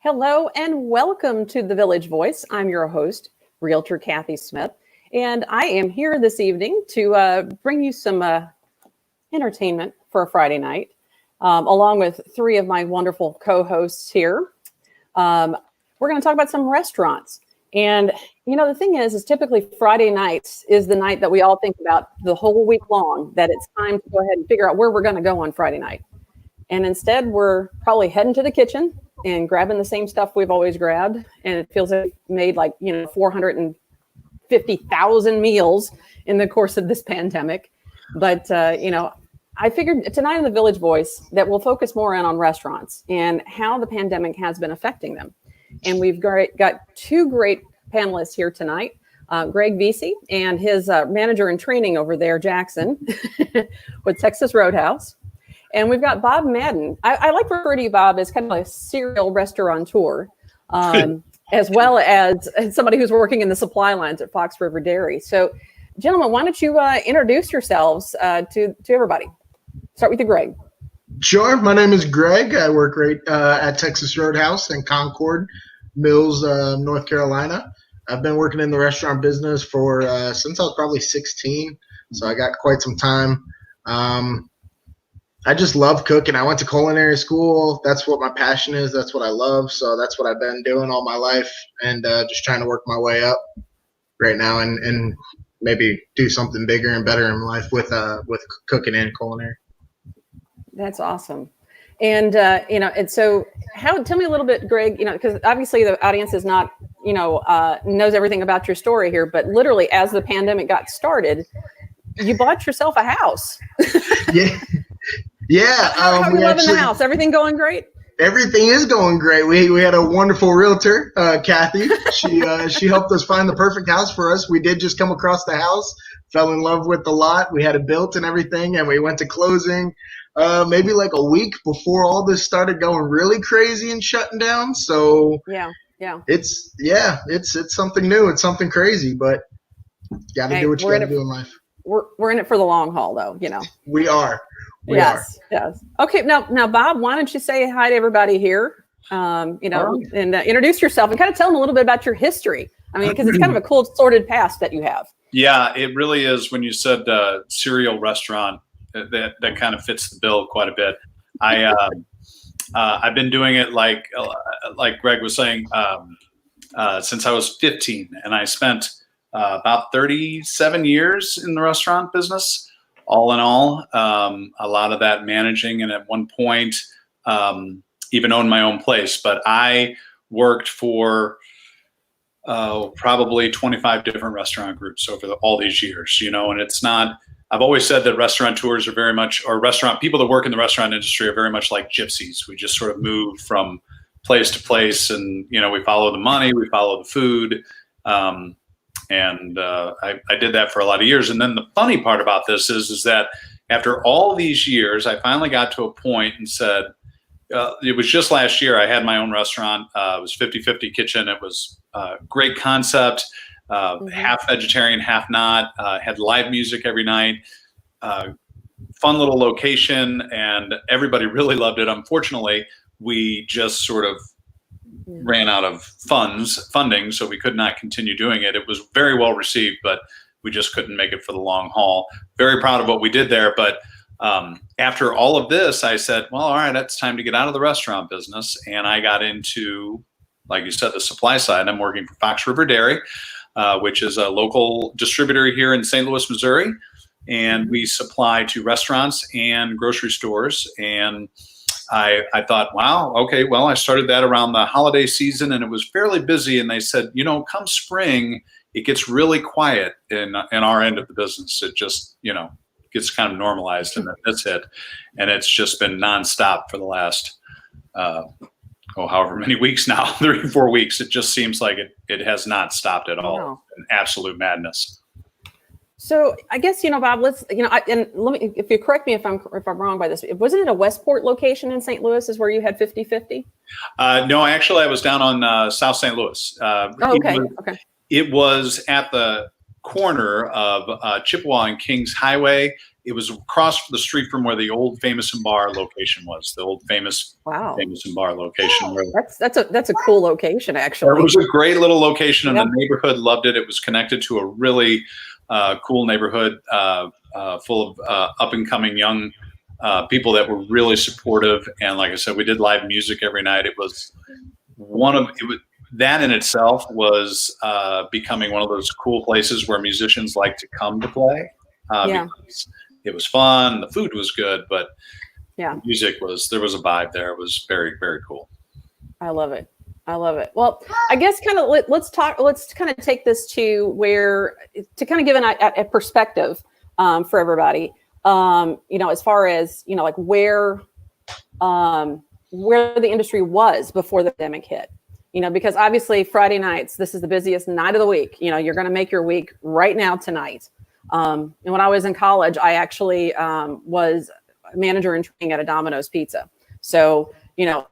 Hello and welcome to the Village Voice. I'm your host, Realtor Kathy Smith, and I am here this evening to bring you some entertainment for a Friday night, along with three of my wonderful co-hosts here. We're going to talk about some restaurants. And, the thing is typically Friday nights is the night that we all think about the whole week long, that it's time to go ahead and figure out where we're going to go on Friday night. And instead, we're probably heading to the kitchen and grabbing the same stuff we've always grabbed. And it feels like we've made 450,000 meals in the course of this pandemic. But, I figured tonight in the Village Voice that we'll focus more on restaurants and how the pandemic has been affecting them. And we've got two great panelists here tonight, Greg Vesey and his manager in training over there, Jackson, with Texas Roadhouse. And we've got Bob Madden. I like to refer to you, Bob, as kind of a serial restaurateur, as well as somebody who's working in the supply lines at Fox River Dairy. So, gentlemen, why don't you introduce yourselves to everybody? Start with you, Greg. Sure. My name is Greg. I work right at Texas Roadhouse in Concord, Mills, North Carolina. I've been working in the restaurant business for since I was probably 16, so I got quite some time. I just love cooking. I went to culinary school. That's what my passion is. That's what I love. So that's what I've been doing all my life, and just trying to work my way up right now and maybe do something bigger and better in life with cooking and culinary. That's awesome. And, and so tell me a little bit, Greg, because obviously the audience is not, knows everything about your story here, but literally as the pandemic got started, you bought yourself a house. Yeah. Yeah. How are you loving the house? Everything going great? Everything is going great. We had a wonderful realtor, Kathy. She helped us find the perfect house for us. We did just come across the house, fell in love with the lot. We had it built and everything, and we went to closing maybe like a week before all this started going really crazy and shutting down. So yeah, it's something new. It's something crazy, but got to do what you got to do in life. We're in it for the long haul, though. We are. Yes. Okay. Now, Bob, why don't you say hi to everybody here? And introduce yourself and kind of tell them a little bit about your history. I mean, because it's kind of a cool, sordid past that you have. Yeah, it really is. When you said serial restaurant, that kind of fits the bill quite a bit. I've been doing it like Greg was saying since I was 15, and I spent about 37 years in the restaurant business. All in all, a lot of that managing, and at one point even owned my own place. But I worked for probably 25 different restaurant groups over all these years, and it's not, I've always said that restaurateurs are very much, or restaurant people that work in the restaurant industry are very much like gypsies. We just sort of move from place to place, and, we follow the money, we follow the food. I did that for a lot of years. And then the funny part about this is that after all these years, I finally got to a point and said, it was just last year, I had my own restaurant. It was 50-50 kitchen. It was a great concept, half vegetarian, half not, had live music every night, fun little location, and everybody really loved it. Unfortunately, we just sort of ran out of funding, so we could not continue doing it. It was very well received, but we just couldn't make it for the long haul. Very proud of what we did there, but after all of this, I said, well, all right, it's time to get out of the restaurant business. And I got into, like you said, the supply side. I'm working for Fox River Dairy, which is a local distributor here in St. Louis, Missouri. And we supply to restaurants and grocery stores. And I thought, wow, okay, well, I started that around the holiday season, and it was fairly busy. And they said, come spring, it gets really quiet in our end of the business. It just, gets kind of normalized, and then this hit. And it's just been nonstop for the last, however many weeks now, 3 or 4 weeks. It just seems like it has not stopped at all. Wow. An absolute madness. So I guess, Bob, let's, and let me, if you correct me if I'm wrong by this, wasn't it a Westport location in St. Louis is where you had 50-50? No, actually I was down on South St. Louis. Okay. It was at the corner of Chippewa and Kings Highway It was across the street from where the old Famous and Bar location was. The old famous and Bar location. That's a cool location, actually. It was a great little location, and the neighborhood loved it. It was connected to a really cool neighborhood full of up and coming young people that were really supportive. And like I said, we did live music every night. It was that in itself was becoming one of those cool places where musicians like to come to play. Because it was fun, the food was good, but music there was a vibe there. It was very, very cool. I love it. Well, I guess let's kind of take this to kind of give a perspective for everybody. As far as, like where the industry was before the pandemic hit. Because obviously Friday nights, this is the busiest night of the week. You're going to make your week right now tonight. And when I was in college, I actually was a manager in training at a Domino's Pizza. So,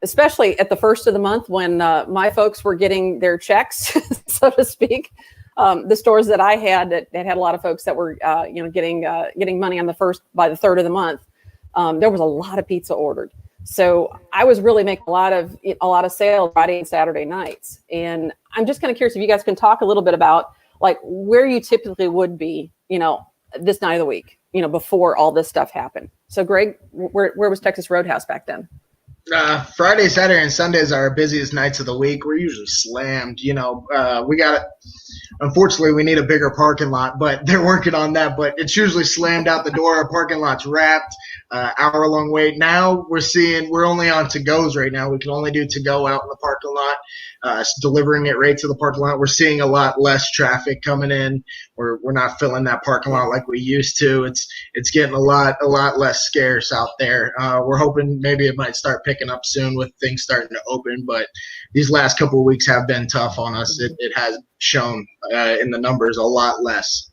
especially at the first of the month when my folks were getting their checks, so to speak, the stores that I had that had a lot of folks that were, getting money on by the third of the month, there was a lot of pizza ordered. So I was really making a lot of sales Friday and Saturday nights. And I'm just kind of curious if you guys can talk a little bit about like where you typically would be, this night of the week, before all this stuff happened. So Greg, where was Texas Roadhouse back then? Friday, Saturday, and Sundays are our busiest nights of the week. We're usually slammed. Unfortunately, we need a bigger parking lot, but they're working on that. But it's usually slammed out the door. Our parking lot's wrapped. Hour-long wait. Now we're only on to-goes right now. We can only do to-go out in the parking lot, delivering it right to the parking lot. We're seeing a lot less traffic coming in. We're not filling that parking lot like we used to. It's getting a lot less scarce out there. We're hoping maybe it might start picking up soon with things starting to open, but these last couple of weeks have been tough on us. It has shown in the numbers a lot less.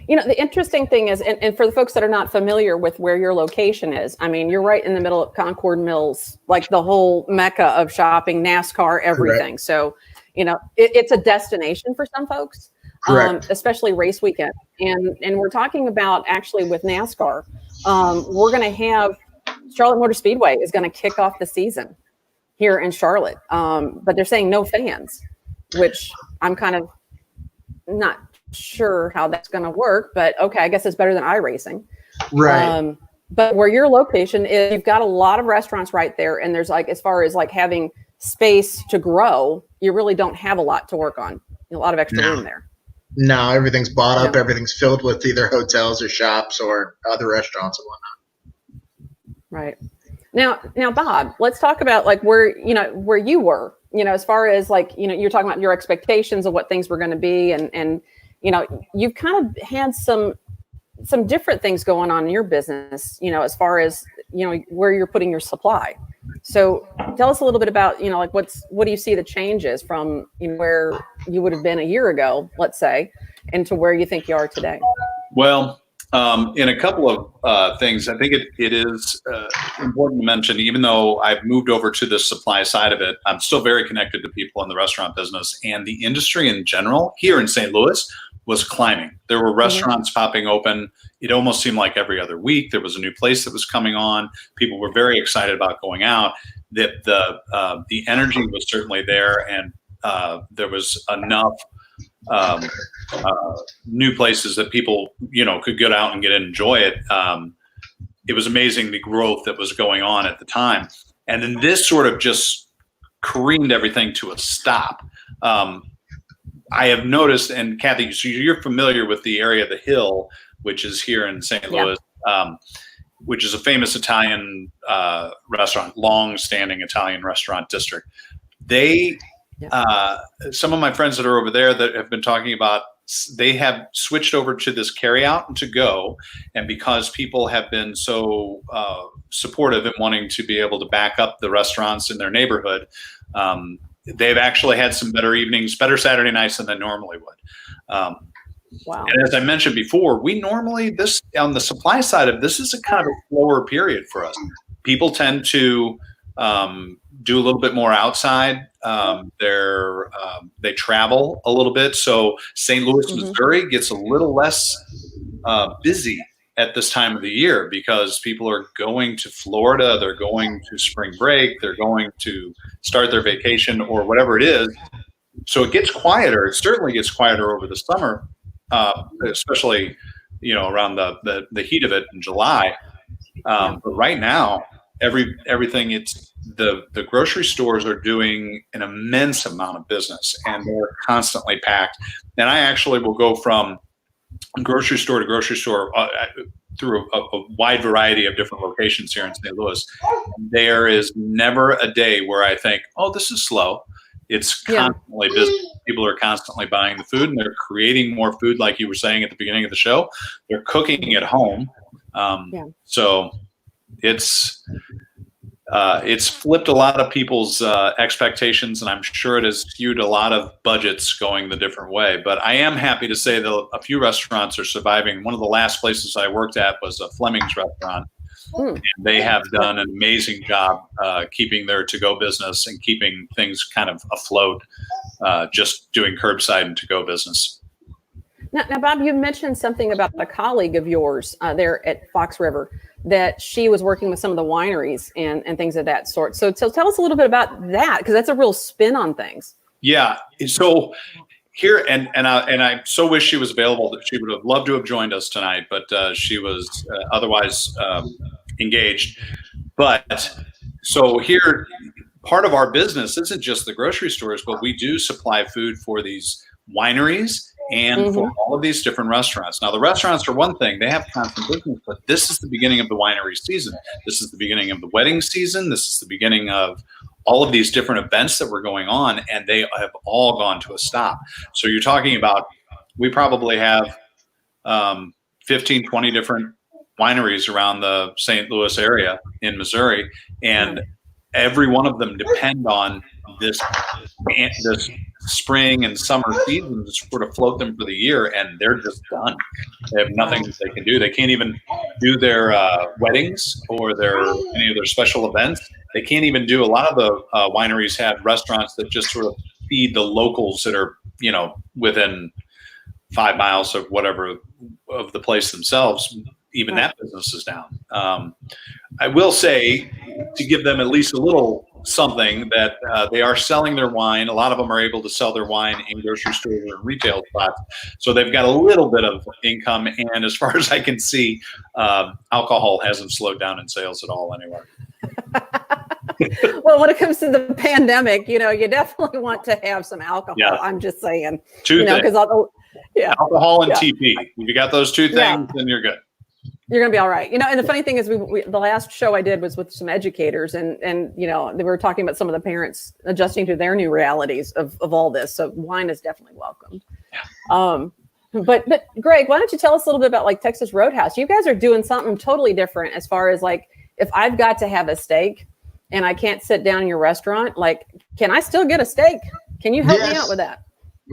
The interesting thing is, and for the folks that are not familiar with where your location is, I mean, you're right in the middle of Concord Mills, like the whole mecca of shopping, NASCAR, everything. Correct. So, it's a destination for some folks, especially race weekend. And we're talking about actually with NASCAR, we're going to have Charlotte Motor Speedway is going to kick off the season here in Charlotte. But they're saying no fans, which I'm kind of not sure how that's going to work, but okay, I guess it's better than iRacing. Right. But where your location is, you've got a lot of restaurants right there. And there's like, as far as like having space to grow, you really don't have a lot to work on. A lot of extra room there. No, everything's bought up. Everything's filled with either hotels or shops or other restaurants and whatnot. Right. Now, Bob, let's talk about like where you were, as far as like, you're talking about your expectations of what things were going to be. And you've kind of had some different things going on in your business, as far as, where you're putting your supply. So tell us a little bit about, like what do you see the changes from where you would have been a year ago, let's say, and to where you think you are today? Well, in a couple of things, I think it is important to mention, even though I've moved over to the supply side of it, I'm still very connected to people in the restaurant business, and the industry in general here in St. Louis was climbing. There were restaurants popping open. It almost seemed like every other week there was a new place that was coming on. People were very excited about going out. The energy was certainly there, and there was enough new places that people could get out and get in and enjoy it. It was amazing the growth that was going on at the time, and then this sort of just careened everything to a stop. I have noticed, and Kathy, so you're familiar with the area of the Hill, which is here in St. Louis, which is a famous Italian restaurant, long-standing Italian restaurant district. Some of my friends that are over there that have been talking about, they have switched over to this carry-out and to-go, and because people have been so supportive and wanting to be able to back up the restaurants in their neighborhood, they've actually had some better evenings, better Saturday nights than they normally would. Wow. And as I mentioned before, we normally, this on the supply side of this is a kind of a slower period for us. People tend to do a little bit more outside. They travel a little bit. So St. Louis, Missouri gets a little less busy at this time of the year because people are going to Florida, they're going to spring break, they're going to start their vacation or whatever it is. So it gets quieter. It certainly gets quieter over the summer, especially, around the heat of it in July. But right now, everything, it's the grocery stores are doing an immense amount of business and they're constantly packed. And I actually will go from grocery store to grocery store through a wide variety of different locations here in St. Louis. There is never a day where I think, oh, this is slow. It's constantly busy. People are constantly buying the food and they're creating more food, like you were saying at the beginning of the show. They're cooking at home. So it's flipped a lot of people's expectations, and I'm sure it has skewed a lot of budgets going the different way. But I am happy to say that a few restaurants are surviving. One of the last places I worked at was a Fleming's restaurant. And they have done an amazing job keeping their to-go business and keeping things kind of afloat, just doing curbside and to-go business. Now, Bob, you mentioned something about a colleague of yours there at Fox River, that she was working with some of the wineries and things of that sort. So tell us a little bit about that, because that's a real spin on things. Yeah. So here, and I so wish she was available. That she would have loved to have joined us tonight, but she was otherwise engaged. But so here, part of our business isn't just the grocery stores, but we do supply food for these wineries and for all of these different restaurants. Now, the restaurants are one thing. They have constant business, but this is the beginning of the winery season. This is the beginning of the wedding season. This is the beginning of all of these different events that were going on, and they have all gone to a stop. So you're talking about, we probably have 15, 20 different wineries around the St. Louis area in Missouri, and every one of them depend on this spring and summer season to sort of float them for the year, and they're just done. They have nothing that they can do. They can't even do their weddings or any of their special events. They can't even do, a lot of the wineries have restaurants that just sort of feed the locals that are, within 5 miles of whatever of the place themselves. Even that business is down. I will say, to give them at least a little something, that they are selling their wine. A lot of them are able to sell their wine in grocery stores and retail spots. So they've got a little bit of income. And as far as I can see, alcohol hasn't slowed down in sales at all anywhere. Well, when it comes to the pandemic, you definitely want to have some alcohol. Yeah. I'm just saying, because alcohol and TP. If you got those two things, then you're good. You're going to be all right. And the funny thing is, the last show I did was with some educators, and they were talking about some of the parents adjusting to their new realities of all this. So wine is definitely welcomed. Yeah. But Greg, why don't you tell us a little bit about like Texas Roadhouse? You guys are doing something totally different as far as like, if I've got to have a steak and I can't sit down in your restaurant, like, can I still get a steak? Can you help me out with that?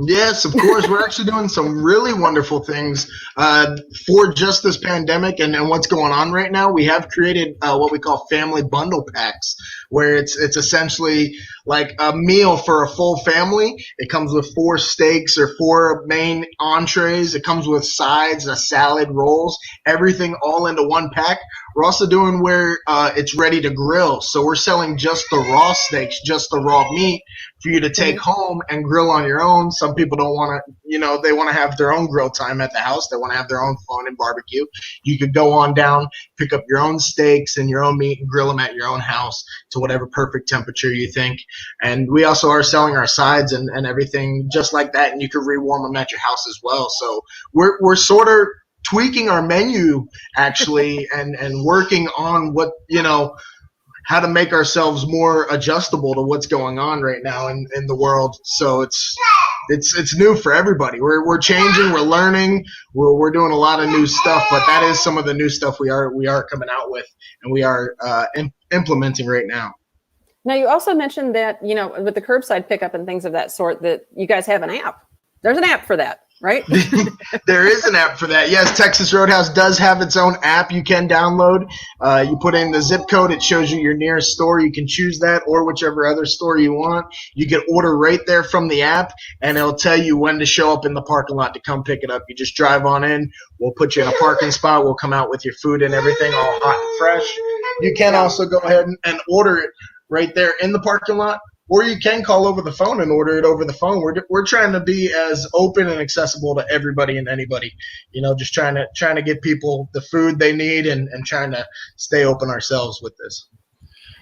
Yes, of course. We're actually doing some really wonderful things for just this pandemic and what's going on right now. We have created what we call family bundle packs, where it's essentially like a meal for a full family. It comes with 4 steaks or 4 main entrees. It comes with sides, a salad, rolls, everything all into one pack. We're also doing where it's ready to grill. So we're selling just the raw steaks, just the raw meat for you to take home and grill on your own. Some people don't want to, they want to have their own grill time at the house. They want to have their own fun and barbecue. You could go on down, pick up your own steaks and your own meat and grill them at your own house to whatever perfect temperature you think. And we also are selling our sides and everything just like that. And you can rewarm them at your house as well. So we're sort of tweaking our menu actually and working on what, how to make ourselves more adjustable to what's going on right now in the world. So it's new for everybody. We're changing, we're learning, we're doing a lot of new stuff, but that is some of the new stuff we are coming out with and we are implementing right now. Now, you also mentioned that, with the curbside pickup and things of that sort, that you guys have an app. There's an app for that. right? There is an app for that. Yes, Texas Roadhouse does have its own app you can download. You put in the zip code, it shows you your nearest store. You can choose that or whichever other store you want. You can order right there from the app, and it'll tell you when to show up in the parking lot to come pick it up. You just drive on in. We'll put you in a parking spot. We'll come out with your food and everything all hot and fresh. You can also go ahead and order it right there in the parking lot. Or you can call over the phone and order it over the phone. We're trying to be as open and accessible to everybody and anybody. Just trying to get people the food they need and trying to stay open ourselves with this.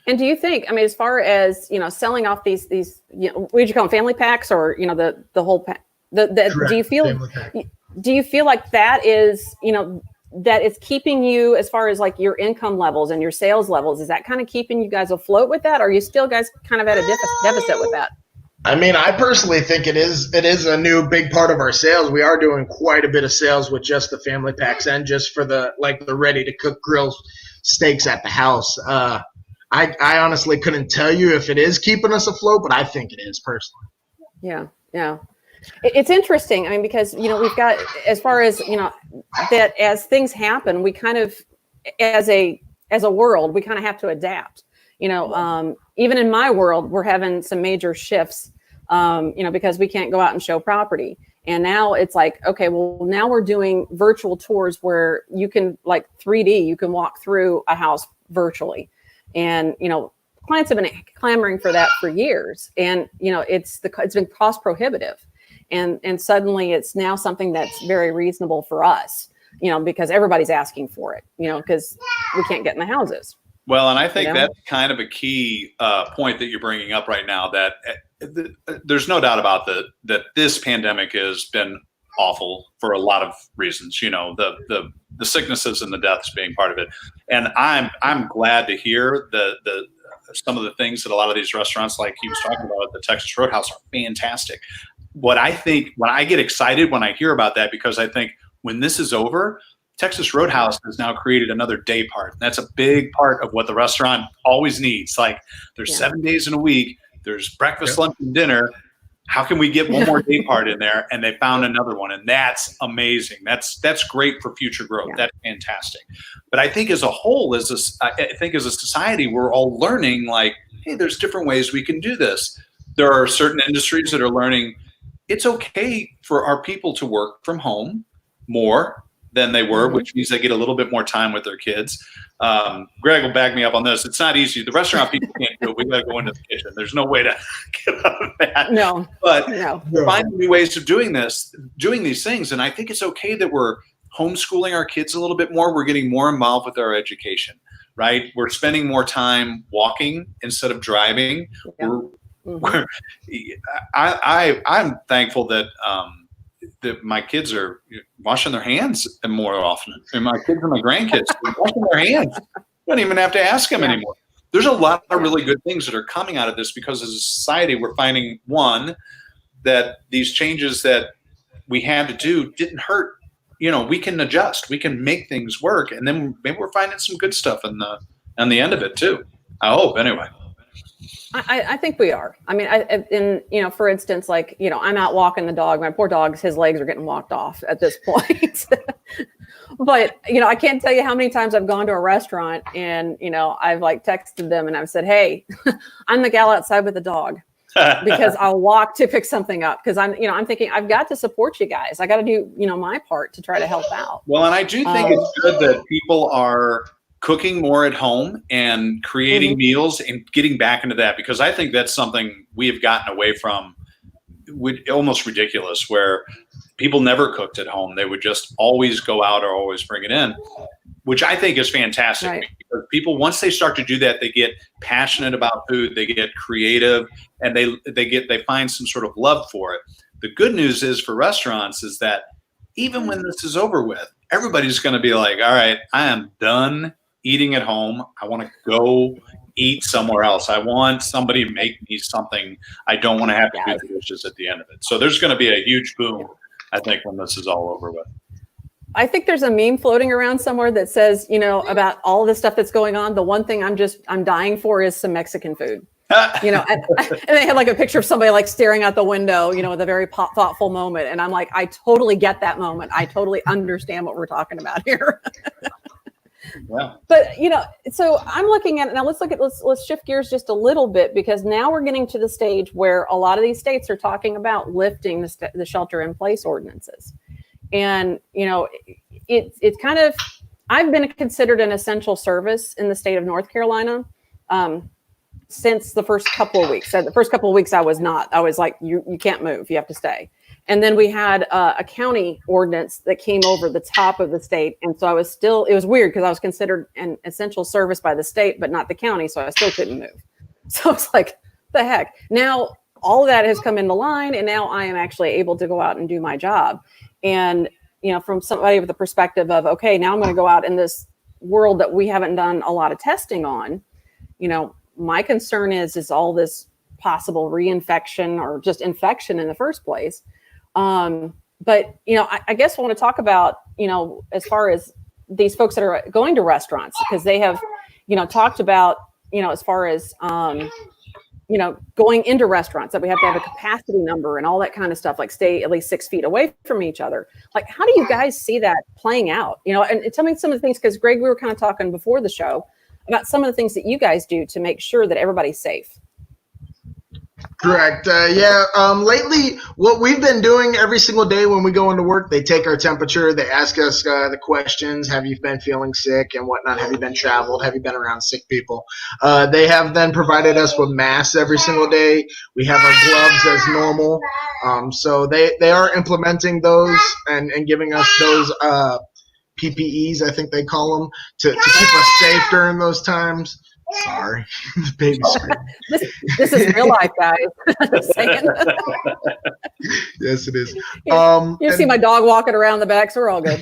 And do you think, as far as, selling off these, what did you call them, family packs, or, the whole pack? Do you feel like that is, that it's keeping you, as far as like your income levels and your sales levels, is that kind of keeping you guys afloat with that? Or are you still guys kind of at a deficit with that? I personally think it is a new big part of our sales. We are doing quite a bit of sales with just the family packs and just for the ready to cook grill steaks at the house. I honestly couldn't tell you if it is keeping us afloat, but I think it is personally. Yeah. It's interesting. Because, we've got, as far as, that as things happen, we kind of, as a world, we kind of have to adapt, even in my world, we're having some major shifts, because we can't go out and show property. And now it's like, okay, well, now we're doing virtual tours where you can, like 3D, you can walk through a house virtually. And, clients have been clamoring for that for years. And, it's been cost prohibitive. And suddenly it's now something that's very reasonable for us, because everybody's asking for it, because we can't get in the houses. Well, and I think that's kind of a key point that you're bringing up right now, that there's no doubt about that this pandemic has been awful for a lot of reasons, the sicknesses and the deaths being part of it. And I'm glad to hear the some of the things that a lot of these restaurants, like he was talking about at the Texas Roadhouse, are fantastic. What I think, when I get excited when I hear about that, because I think when this is over, Texas Roadhouse has now created another day part. That's a big part of what the restaurant always needs. Like, there's 7 days in a week, there's breakfast, lunch, and dinner. How can we get one more day part in there? And they found another one, and that's amazing. That's great for future growth. Yeah. That's fantastic. But I think as a whole, as a society, we're all learning, like, hey, there's different ways we can do this. There are certain industries that are learning it's okay for our people to work from home more than they were, which means they get a little bit more time with their kids. Greg will back me up on this. It's not easy. The restaurant people can't do it. We got to go into the kitchen. There's no way to get out of that. No. But we're finding new ways of doing these things. And I think it's okay that we're homeschooling our kids a little bit more. We're getting more involved with our education, right? We're spending more time walking instead of driving. Yeah. I'm thankful that my kids are washing their hands more often, and my kids and my grandkids are washing their hands. You don't even have to ask them anymore. There's a lot of really good things that are coming out of this, because as a society, we're finding, one, that these changes that we had to do didn't hurt. We can adjust, we can make things work, and then maybe we're finding some good stuff on the end of it too. I hope, anyway. I think we are. For instance, like, I'm out walking the dog. My poor dog's, his legs are getting walked off at this point. But, I can't tell you how many times I've gone to a restaurant and, I've like texted them and I've said, hey, I'm the gal outside with the dog, because I'll walk to pick something up. Because I'm thinking I've got to support you guys. I got to do, my part to try to help out. Well, and I do think it's good that people are cooking more at home and creating meals and getting back into that, because I think that's something we have gotten away from, almost ridiculous, where people never cooked at home. They would just always go out or always bring it in, which I think is fantastic. Right. Because people, once they start to do that, they get passionate about food, they get creative, and they find some sort of love for it. The good news is for restaurants is that even when this is over with, everybody's going to be like, all right, I am done eating at home. I want to go eat somewhere else. I want somebody to make me something. I don't want to have to do the dishes at the end of it. So there's going to be a huge boom, I think, when this is all over with. I think there's a meme floating around somewhere that says, about all the stuff that's going on, the one thing I'm dying for is some Mexican food. and they had like a picture of somebody like staring out the window, with a very thoughtful moment. And I'm like, I totally get that moment. I totally understand what we're talking about here. Yeah. But, so I'm looking at it now. Let's shift gears just a little bit, because now we're getting to the stage where a lot of these states are talking about lifting the shelter in place ordinances. And, it's kind of, I've been considered an essential service in the state of North Carolina since the first couple of weeks. So the first couple of weeks I was not. I was like, you can't move. You have to stay. And then we had a county ordinance that came over the top of the state. And so it was weird because I was considered an essential service by the state, but not the county. So I still couldn't move. So it's like, the heck. Now all of that has come into line, and now I am actually able to go out and do my job. And, from somebody with the perspective of, okay, now I'm going to go out in this world that we haven't done a lot of testing on, my concern is all this possible reinfection or just infection in the first place. But, I guess I want to talk about, as far as these folks that are going to restaurants, because they have, talked about, as far as, going into restaurants, that we have to have a capacity number and all that kind of stuff, like stay at least 6 feet away from each other. Like, how do you guys see that playing out? And tell me some of the things, because Greg, we were kind of talking before the show about some of the things that you guys do to make sure that everybody's safe. Correct. Lately, what we've been doing every single day when we go into work, they take our temperature. They ask us the questions. Have you been feeling sick and whatnot? Have you been traveled? Have you been around sick people? They have then provided us with masks every single day. We have our gloves as normal. So they are implementing those and giving us those PPEs, I think they call them, to keep us safe during those times. Sorry, the baby screaming. This is real life, guys. Just saying. Yes, it is. You see my dog walking around the back, so we're all good.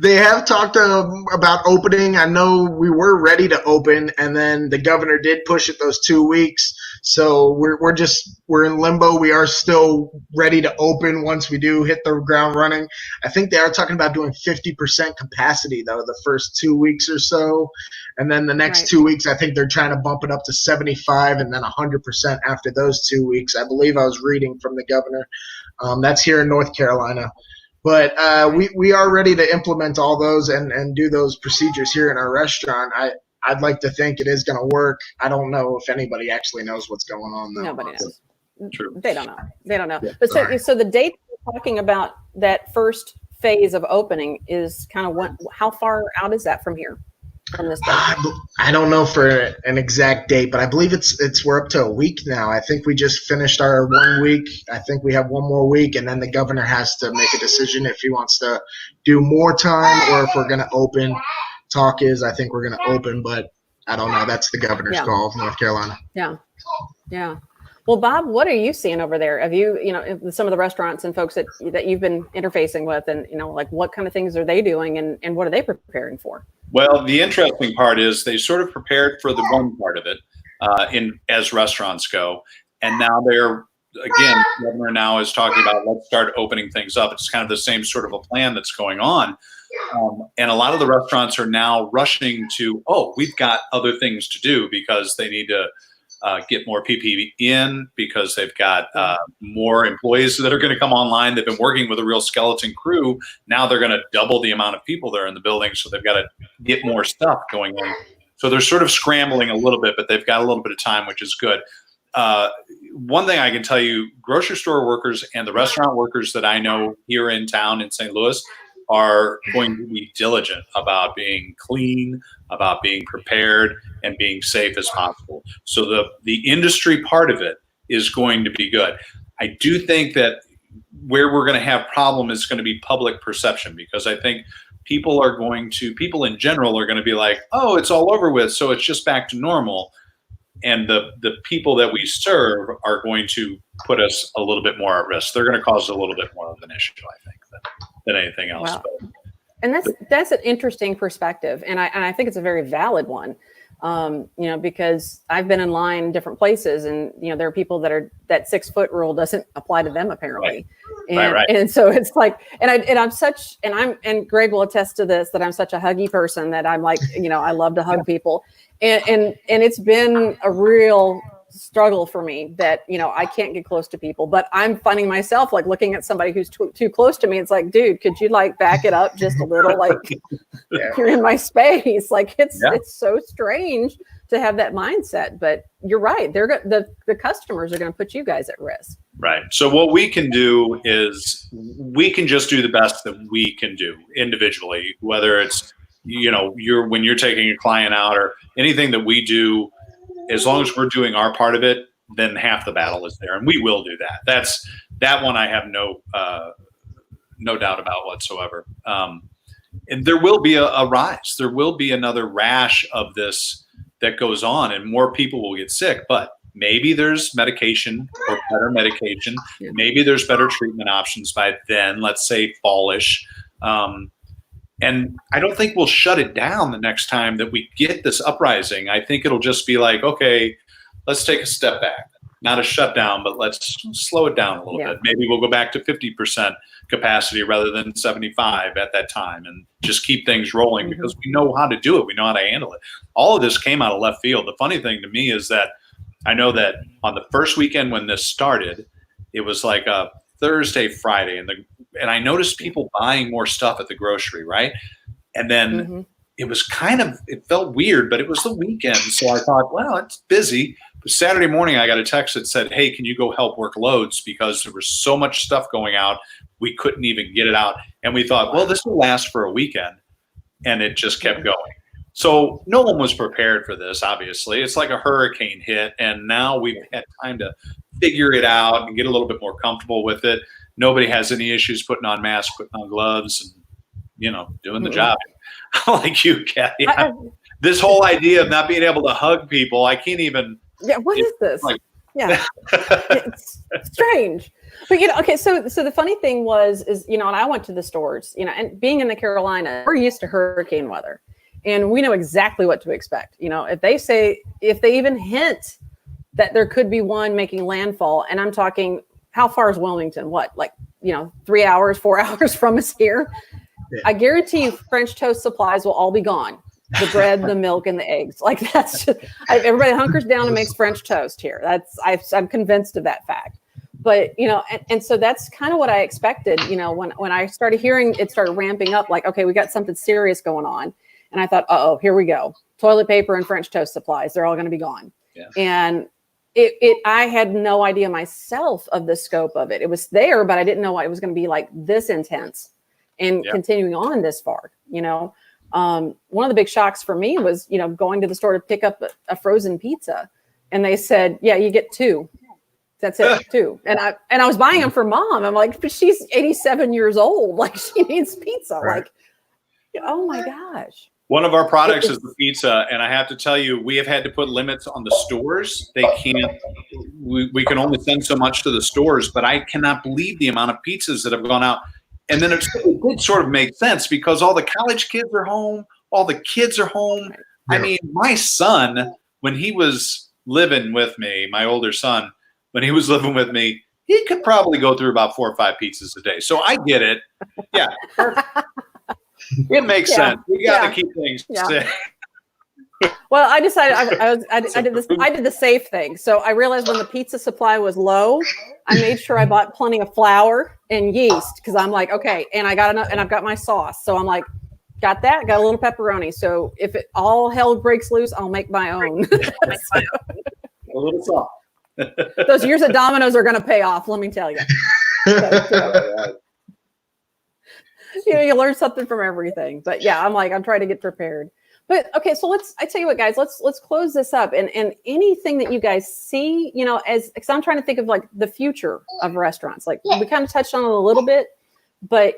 They have talked about opening. I know we were ready to open, and then the governor did push it those 2 weeks. So we're in limbo. We are still ready to open once we do hit the ground running. I think they are talking about doing 50% capacity though the first 2 weeks or so, and then the next 2 weeks I think they're trying to bump it up to 75 and then 100% after those 2 weeks. I believe I was reading from the governor. That's here in North Carolina. But we are ready to implement all those and do those procedures here in our restaurant. I'd like to think it is going to work. I don't know if anybody actually knows what's going on, though. Nobody knows. True. They don't know. Yeah. But so the date we're talking about, that first phase of opening, is kind of how far out is that from here? From this date? I don't know for an exact date, but I believe we're up to a week now. I think we just finished our 1 week. I think we have one more week, and then the governor has to make a decision if he wants to do more time or if we're going to open. Talk is, I think we're going to open, but I don't know. That's the governor's call of North Carolina. Yeah. Well, Bob, what are you seeing over there? Have you, some of the restaurants and folks that you've been interfacing with, and, like, what kind of things are they doing and what are they preparing for? Well, the interesting part is they sort of prepared for the one part of it as restaurants go. And now the governor now is talking about, let's start opening things up. It's kind of the same sort of a plan that's going on. And a lot of the restaurants are now rushing to, we've got other things to do, because they need to get more PPE in, because they've got more employees that are going to come online. They've been working with a real skeleton crew. Now they're going to double the amount of people there in the building. So they've got to get more stuff going in. So they're sort of scrambling a little bit, but they've got a little bit of time, which is good. One thing I can tell you, grocery store workers and the restaurant workers that I know here in town in St. Louis are going to be diligent about being clean, about being prepared, and being safe as possible. So the industry part of it is going to be good. I do think that where we're going to have problem is going to be public perception, because I think people in general are going to be like, it's all over with, so it's just back to normal. And the people that we serve are going to put us a little bit more at risk. They're going to cause a little bit more of an issue, I think, than anything else. Wow. And that's an interesting perspective, and I think it's a very valid one. Because I've been in line in different places, and there are people that 6 foot rule doesn't apply to them apparently. Right. And so it's like, and Greg will attest to this, that I'm such a huggy person that I'm like, I love to hug people. And it's been a real struggle for me that, I can't get close to people, but I'm finding myself like looking at somebody who's too close to me. It's like, dude, could you like back it up just a little? Like you're in my space. Like it's so strange to have that mindset, but you're right. The customers are going to put you guys at risk. Right. So what we can do is we can just do the best that we can do individually, whether it's, when you're taking a client out or anything that we do. As long as we're doing our part of it, then half the battle is there, and we will do that. That one I have no doubt about whatsoever. And there will be a rise. There will be another rash of this that goes on, and more people will get sick. But maybe there's medication or better medication. Maybe there's better treatment options by then. Let's say fallish. And I don't think we'll shut it down the next time that we get this uprising. I think it'll just be like, okay, let's take a step back. Not a shutdown, but let's slow it down a little bit. Maybe we'll go back to 50% capacity rather than 75 at that time, and just keep things rolling because we know how to do it. We know how to handle it. All of this came out of left field. The funny thing to me is that I know that on the first weekend when this started, it was like a Thursday, Friday, and I noticed people buying more stuff at the grocery, right? And then it was it felt weird, but it was the weekend. So I thought, well, it's busy. But Saturday morning, I got a text that said, hey, can you go help work loads? Because there was so much stuff going out, we couldn't even get it out. And we thought, well, this will last for a weekend. And it just kept going. So no one was prepared for this, obviously. It's like a hurricane hit. And now we've had time to figure it out and get a little bit more comfortable with it. Nobody has any issues putting on masks, putting on gloves, and, doing the job. Like you, Kathy. This whole idea of not being able to hug people, I can't even. Yeah, what is this? It's strange. But, okay, so the funny thing is, and I went to the stores, and being in the Carolinas, we're used to hurricane weather. And we know exactly what to expect. If they even hint that there could be one making landfall, and I'm talking, how far is Wilmington? What, 3 hours, 4 hours from us here? Yeah. I guarantee you French toast supplies will all be gone. The bread, the milk, and the eggs. Like that's just, everybody hunkers down and makes French toast here. I'm convinced of that fact. But, and so that's kind of what I expected, when I started hearing it started ramping up, like, okay, we got something serious going on. And I thought, uh-oh, here we go. Toilet paper and French toast supplies, they're all going to be gone. Yeah. And I had no idea myself of the scope of it. It was there, but I didn't know it was going to be like this intense and continuing on this far, One of the big shocks for me was, going to the store to pick up a frozen pizza, and they said, yeah, you get 2. That's it, 2. And I was buying them for mom. I'm like, but she's 87 years old. Like she needs pizza. Right. Like, oh my gosh. One of our products is the pizza, and I have to tell you, we have had to put limits on the stores. They can't. We can only send so much to the stores, but I cannot believe the amount of pizzas that have gone out. And then it did sort of make sense because all the college kids are home, all the kids are home. Yeah. I mean, my son, when he was living with me, my older son, when he was living with me, he could probably go through about 4 or 5 pizzas a day. So I get it. Yeah. It makes sense. We got to keep things safe. Well, I decided I did the safe thing. So I realized when the pizza supply was low, I made sure I bought plenty of flour and yeast because I'm like, okay, and I got enough, and I've got my sauce. So I'm like, got that, got a little pepperoni. So if it all hell breaks loose, I'll make my own. A little sauce. Those years at Domino's are going to pay off. Let me tell you. You learn something from everything. But yeah, I'm trying to get prepared. But okay, so I tell you what, guys, let's close this up. And anything that you guys see, because I'm trying to think of like the future of restaurants. Like we kind of touched on it a little bit, but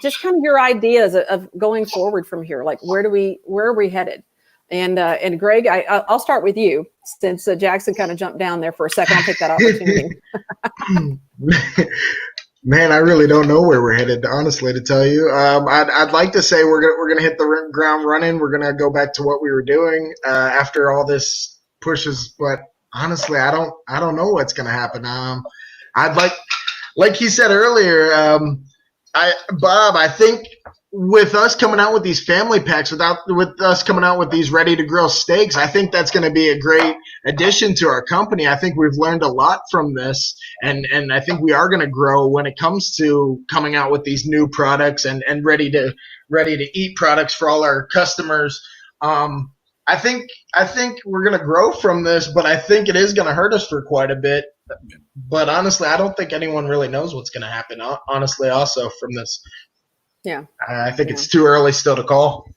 just kind of your ideas of going forward from here. Like where are we headed? And Greg, I'll start with you since Jackson kind of jumped down there for a second. I'll take that opportunity. Man, I really don't know where we're headed, honestly, to tell you. I'd like to say we're gonna hit the ground running. We're gonna go back to what we were doing after all this pushes, but honestly, I don't know what's gonna happen. I'd like he said earlier, Bob, I think with us coming out with these family packs, with us coming out with these ready to grill steaks, I think that's going to be a great addition to our company. I think we've learned a lot from this, and I think we are going to grow when it comes to coming out with these new products and ready to eat products for all our customers. I think we're going to grow from this, but I think it is going to hurt us for quite a bit. But honestly, I don't think anyone really knows what's going to happen, honestly, also from this. Yeah. I think it's too early still to call.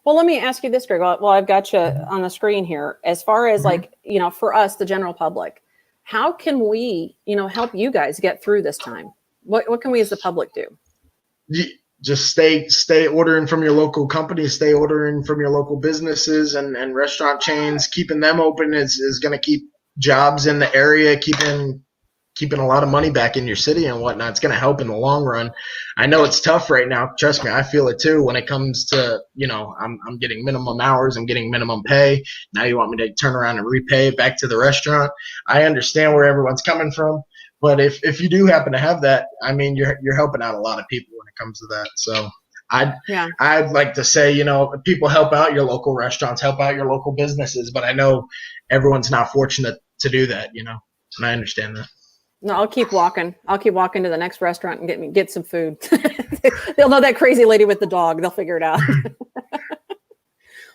Well, let me ask you this, Greg. Well, I've got you on the screen here. As far as like, for us, the general public, how can we, help you guys get through this time? What can we as the public do? Just stay ordering from your local companies, stay ordering from your local businesses and restaurant chains. Keeping them open is going to keep jobs in the area, keeping a lot of money back in your city and whatnot. It's going to help in the long run. I know it's tough right now. Trust me, I feel it too when it comes to, I'm getting minimum hours, I'm getting minimum pay. Now you want me to turn around and repay back to the restaurant. I understand where everyone's coming from, but if you do happen to have that, I mean, you're helping out a lot of people when it comes to that. So I'd like to say, people help out your local restaurants, help out your local businesses, but I know everyone's not fortunate to do that, and I understand that. No, I'll keep walking. I'll keep walking to the next restaurant and get some food. They'll know that crazy lady with the dog. They'll figure it out.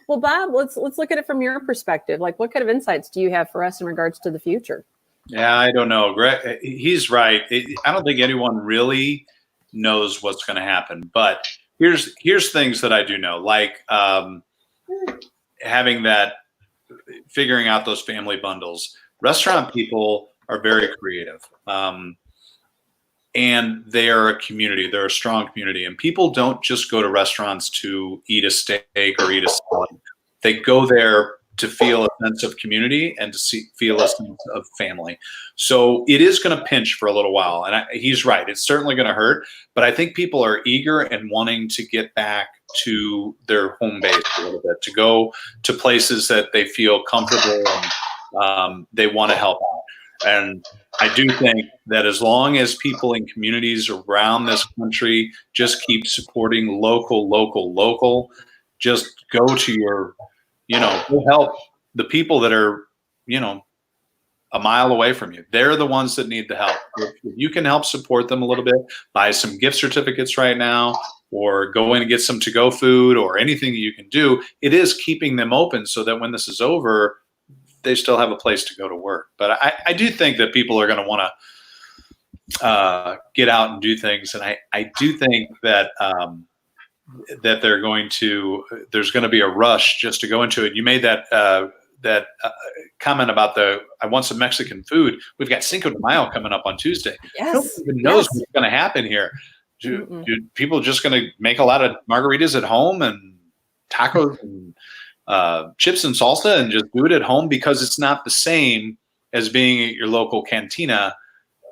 Well, Bob, let's look at it from your perspective. Like, what kind of insights do you have for us in regards to the future? Yeah, I don't know. Greg, he's right. I don't think anyone really knows what's going to happen. But here's things that I do know, like figuring out those family bundles. Restaurant people are very creative. And they are a community. They're a strong community. And people don't just go to restaurants to eat a steak or eat a salad. They go there to feel a sense of community and to feel a sense of family. So it is going to pinch for a little while. And he's right. It's certainly going to hurt. But I think people are eager and wanting to get back to their home base a little bit, to go to places that they feel comfortable and they want to help out. And I do think that as long as people in communities around this country just keep supporting local, just go to your, go help the people that are, a mile away from you. They're the ones that need the help. If you can help support them a little bit, buy some gift certificates right now, or go in and get some to-go food or anything that you can do, it is keeping them open so that when this is over, they still have a place to go to work. But I do think that people are going to want to get out and do things. And I do think that that there's going to be a rush just to go into it. You made that comment about I want some Mexican food. We've got Cinco de Mayo coming up on Tuesday. Yes. Nobody even knows what's going to happen here. Do people just going to make a lot of margaritas at home and tacos and chips and salsa and just do it at home, because it's not the same as being at your local cantina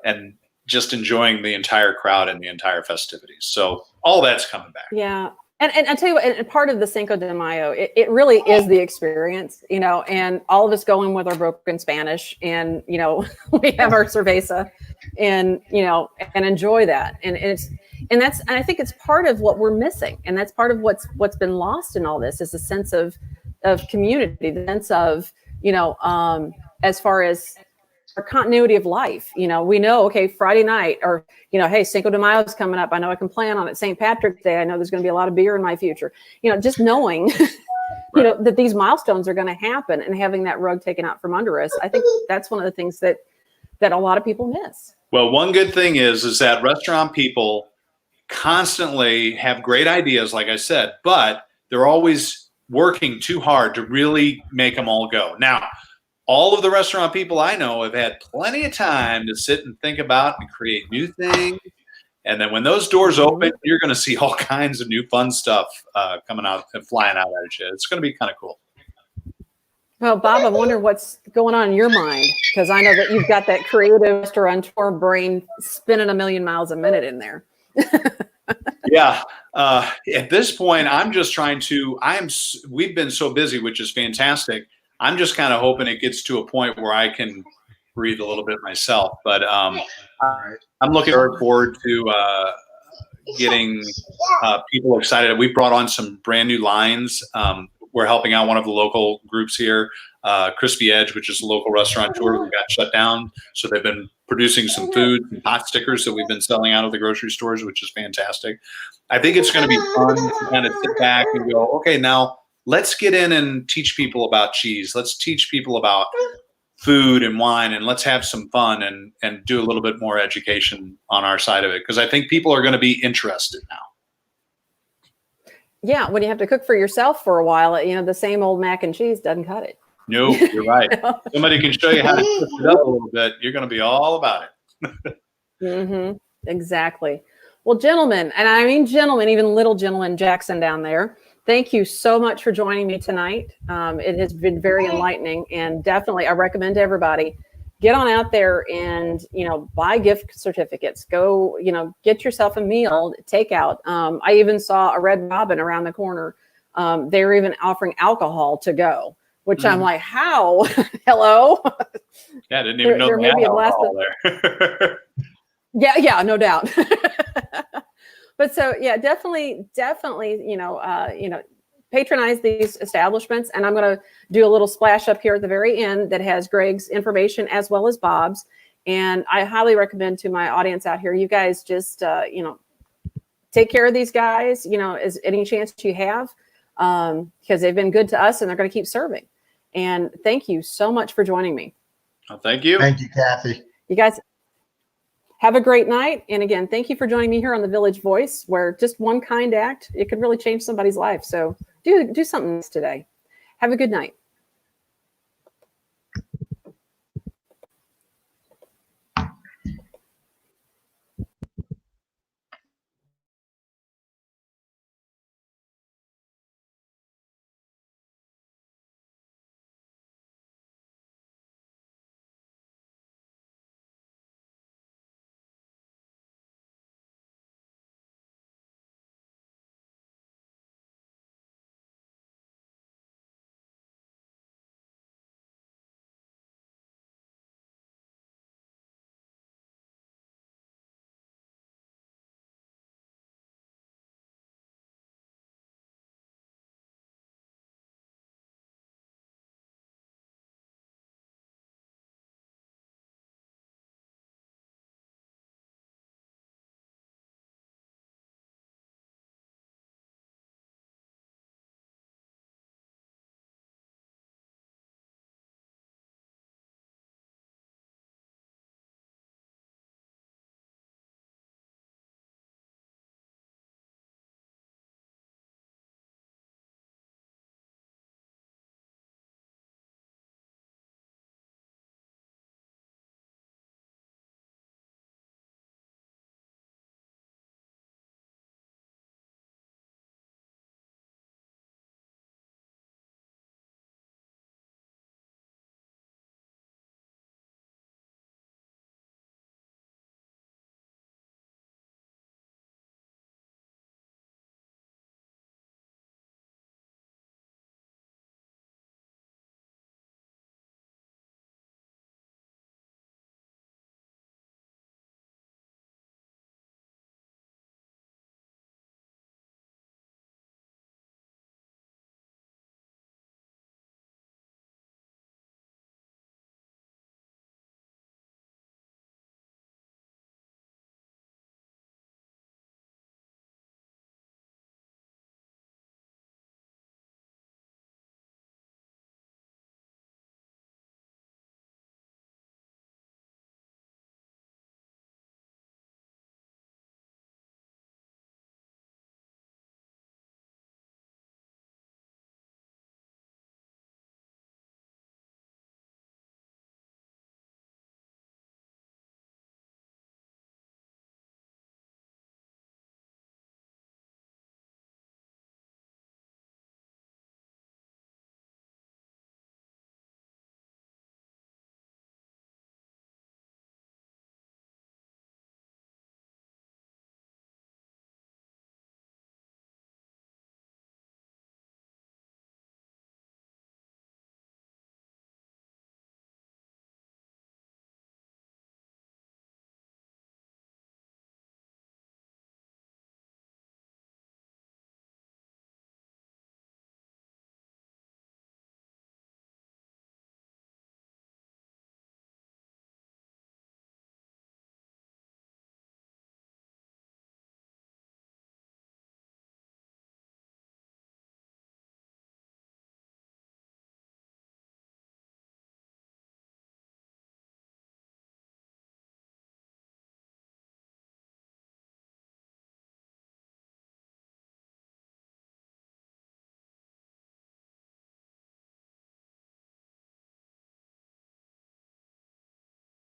and just enjoying the entire crowd and the entire festivities. So all that's coming back. Yeah. And I tell you what, and part of the Cinco de Mayo, it really is the experience, and all of us go in with our broken Spanish and, we have our cerveza and, and enjoy that. And I think it's part of what we're missing. And that's part of what's been lost in all this is a sense of community, the sense of, as far as our continuity of life. We know, okay, Friday night or, hey, Cinco de Mayo is coming up. I know I can plan on it. St. Patrick's Day. I know there's going to be a lot of beer in my future. Just knowing, that these milestones are going to happen and having that rug taken out from under us. I think that's one of the things that a lot of people miss. Well, one good thing is that restaurant people constantly have great ideas, like I said, but they're always working too hard to really make them all go. Now, all of the restaurant people I know have had plenty of time to sit and think about and create new things. And then when those doors open, you're going to see all kinds of new fun stuff coming out and flying out at you. It's going to be kind of cool. Well, Bob, I wonder what's going on in your mind, because I know that you've got that creative restaurateur brain spinning a million miles a minute in there. Yeah. At this point, I'm just trying to, we've been so busy, which is fantastic. I'm just kind of hoping it gets to a point where I can breathe a little bit myself. But I'm looking forward to getting people excited. We brought on some brand new lines. We're helping out one of the local groups here, Crispy Edge, which is a local restaurateur who got shut down. So they've been producing some food and pot stickers that we've been selling out of the grocery stores, which is fantastic. I think it's going to be fun to kind of sit back and go, okay, now let's get in and teach people about cheese. Let's teach people about food and wine, and let's have some fun and do a little bit more education on our side of it, because I think people are going to be interested now. Yeah, when you have to cook for yourself for a while, the same old mac and cheese doesn't cut it. No, you're right. Somebody can show you how to cook it up a little bit. You're going to be all about it. Exactly. Well, gentlemen, and I mean gentlemen, even little gentleman Jackson down there, thank you so much for joining me tonight. It has been very enlightening, and definitely I recommend to everybody, get on out there and, buy gift certificates. Go, get yourself a meal, takeout. I even saw a Red Robin around the corner. They were even offering alcohol to go, which I'm like, how? Hello? Yeah, I didn't even know they had alcohol there. Yeah, no doubt. But so, yeah, definitely, patronize these establishments. And I'm going to do a little splash up here at the very end that has Greg's information as well as Bob's. And I highly recommend to my audience out here, you guys just, take care of these guys, as any chance you have, because they've been good to us and they're going to keep serving. And thank you so much for joining me. Well, thank you. Thank you, Kathy. You guys have a great night. And again, thank you for joining me here on the Village Voice, where just one kind act, it could really change somebody's life. So do something today. Have a good night.